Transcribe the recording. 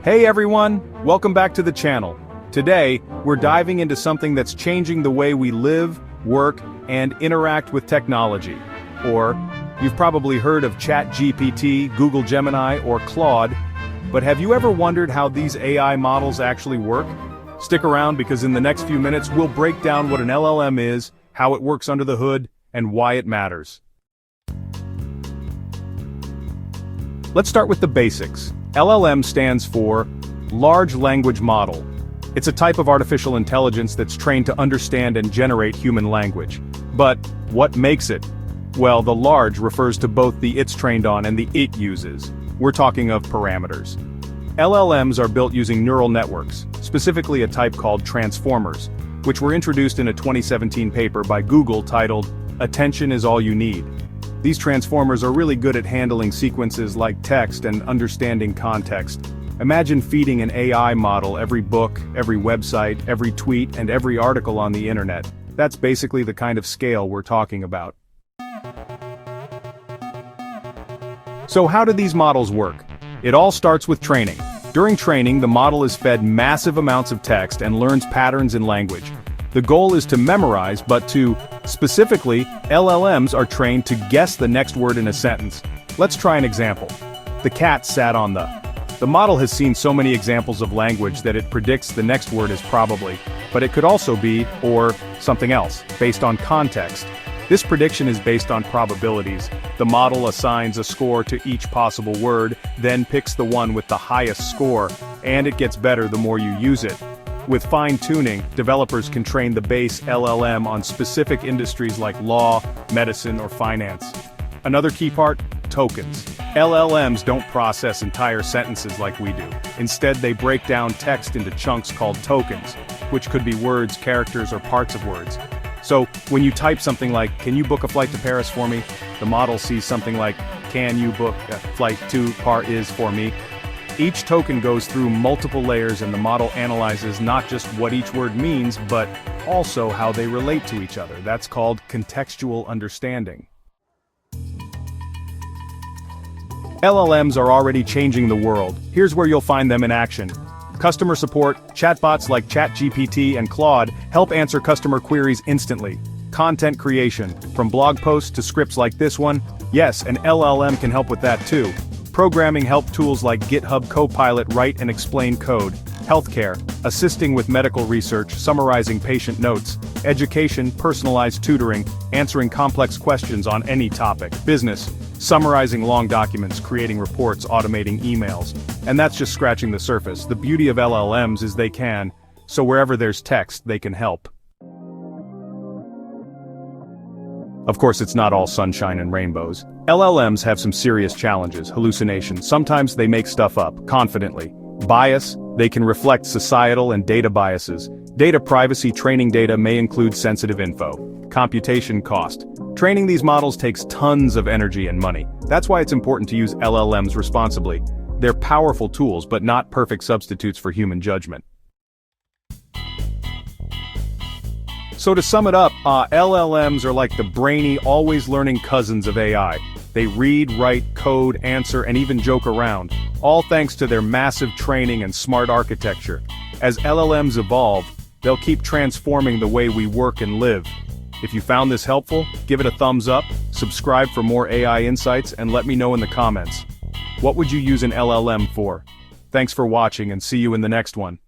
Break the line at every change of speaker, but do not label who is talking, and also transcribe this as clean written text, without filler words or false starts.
Hey everyone, welcome back to the channel. Today, we're diving into something that's changing the way we live, work, and interact with technology. Or, you've probably heard of ChatGPT, Google Gemini, or Claude, but have you ever wondered how these AI models actually work? Stick around because in the next few minutes we'll break down what an LLM is, how it works under the hood, and why it matters. Let's start with the basics. LLM stands for Large Language Model. It's a type of artificial intelligence that's trained to understand and generate human language. But what makes it? Well, the large refers to both the it's trained on and the it uses. We're talking of parameters. LLMs are built using neural networks, specifically a type called transformers, which were introduced in a 2017 paper by Google titled, "Attention is All You Need." These transformers are really good at handling sequences like text and understanding context. Imagine feeding an AI model every book, every website, every tweet, and every article on the internet. That's basically the kind of scale we're talking about. So how do these models work? It all starts with training. During training, the model is fed massive amounts of text and learns patterns in language. The goal is to memorize, but specifically, LLMs are trained to guess the next word in a sentence. Let's try an example. The cat sat on the. The model has seen so many examples of language that it predicts the next word is probably, but it could also be, or something else, based on context. This prediction is based on probabilities. The model assigns a score to each possible word, then picks the one with the highest score, and it gets better the more you use it. With fine-tuning, developers can train the base LLM on specific industries like law, medicine, or finance. Another key part? Tokens. LLMs don't process entire sentences like we do. Instead, they break down text into chunks called tokens, which could be words, characters, or parts of words. So, when you type something like, "Can you book a flight to Paris for me?" the model sees something like, "Can you book a flight to Paris for me?" Each token goes through multiple layers and the model analyzes not just what each word means, but also how they relate to each other. That's called contextual understanding. LLMs are already changing the world. Here's where you'll find them in action. Customer support, chatbots like ChatGPT and Claude help answer customer queries instantly. Content creation, from blog posts to scripts like this one, yes, an LLM can help with that too. Programming help tools like GitHub Copilot write and explain code. Healthcare, assisting with medical research, summarizing patient notes. Education, personalized tutoring, answering complex questions on any topic. Business, summarizing long documents, creating reports, automating emails. And that's just scratching the surface. The beauty of LLMs is they can, so wherever there's text, they can help. Of course, it's not all sunshine and rainbows. LLMs have some serious challenges, hallucinations. Sometimes they make stuff up, confidently. Bias, they can reflect societal and data biases. Data privacy, training data may include sensitive info. Computation cost. Training these models takes tons of energy and money. That's why it's important to use LLMs responsibly. They're powerful tools, but not perfect substitutes for human judgment. So to sum it up, LLMs are like the brainy, always learning cousins of AI. They read, write, code, answer, and even joke around, all thanks to their massive training and smart architecture. As LLMs evolve, they'll keep transforming the way we work and live. If you found this helpful, give it a thumbs up, subscribe for more AI insights, and let me know in the comments. What would you use an LLM for? Thanks for watching and see you in the next one.